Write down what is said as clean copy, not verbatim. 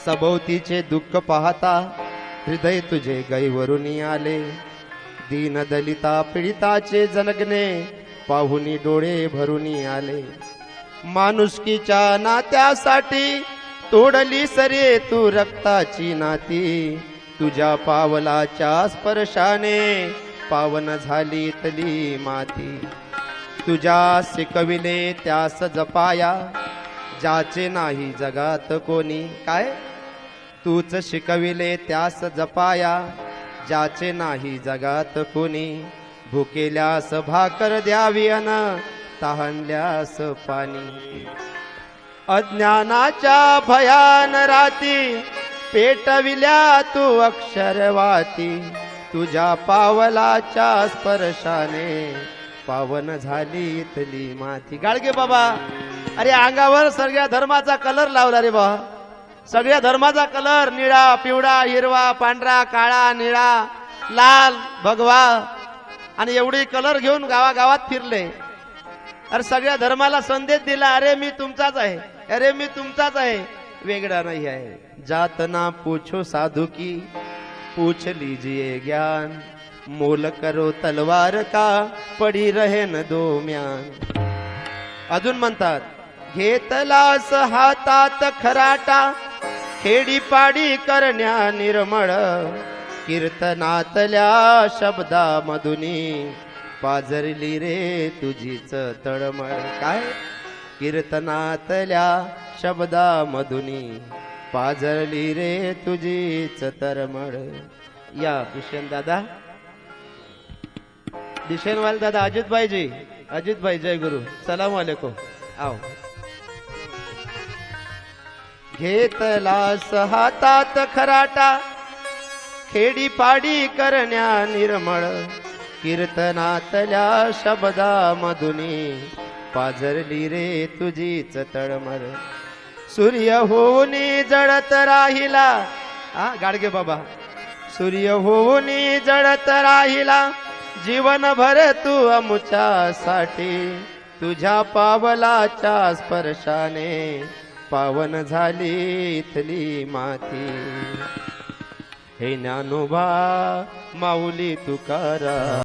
सभोवतीचे दुःख पाहता हृदय तुझे गैवरून आले। दीन दलिता पीडिताचे जनगणे पाहुनी डोळे भरून आले। माणुसकीच्या नात्यासाठी तोडली सरे तू रक्ताची नाती। तुझ्या पावलाच्या स्पर्शाने पावन झाली इथली माती। तुझ्या शिकविले त्यास जपाया ज्याचे नाही जगात कोणी। काय तूच शिकविले त्यास जपाया ज्याचे नाही जगात कोणी। भुकेल्यास भाकर द्यावी अन तहानल्यास पाणी। अज्ञानाच्या भयान राती पेटविल्या तू अक्षरवाती। तुझ्या पावलाच्या स्पर्शाने पावन झाली इथली माती। गाडगे बाबा, अरे अंगावर सगळ्या धर्माचा कलर लावला रे बा। सगळ्या धर्माचा कलर निळा पिवळा हिरवा पांढरा काळा निळा लाल भगवा आणि एवढे कलर घेऊन गावागावात फिरले। अरे सगळ्या धर्माला संदेश दिला, अरे मी तुमचाच आहे, अरे मी तुमचाच आहे, वेगळा नहीं है। जात ना पूछो साधु की पूछ लीजिए ज्ञान। मोल करो तलवार का पड़ी रहे न दो म्यान। अजून म्हणतात, घेतलास हातात खराटा खेडीपाडी करण्या निर्मळ। कीर्तनातल्या शब्दा मधुनी पाजरली रे तुझीच तळमळ। काय कीर्तनातल्या शब्दा मधुनी पाजरली रे तुझीच तरमळ। या किशन दादा, दिशेनवाल दादा, अजित भाई जी, अजित भाई जय गुरु, सलाम वालेकुम। आओ। घेतलास हातात खराटा खेडीपाडी करण्या निर्मळ। कीर्तनातल्या शब्दा मधुनी पाजरली रे तुझीच तळमळ। सूर्य होऊन जळत राहिला, गाडगे बाबा, सूर्य होऊन जळत राहिला जीवनभर तू आमुच्यासाठी। तुझ्या पावलाच्या स्पर्शाने पावन झाली इथली माती। हे ज्ञानोबा माऊली तुकाराम।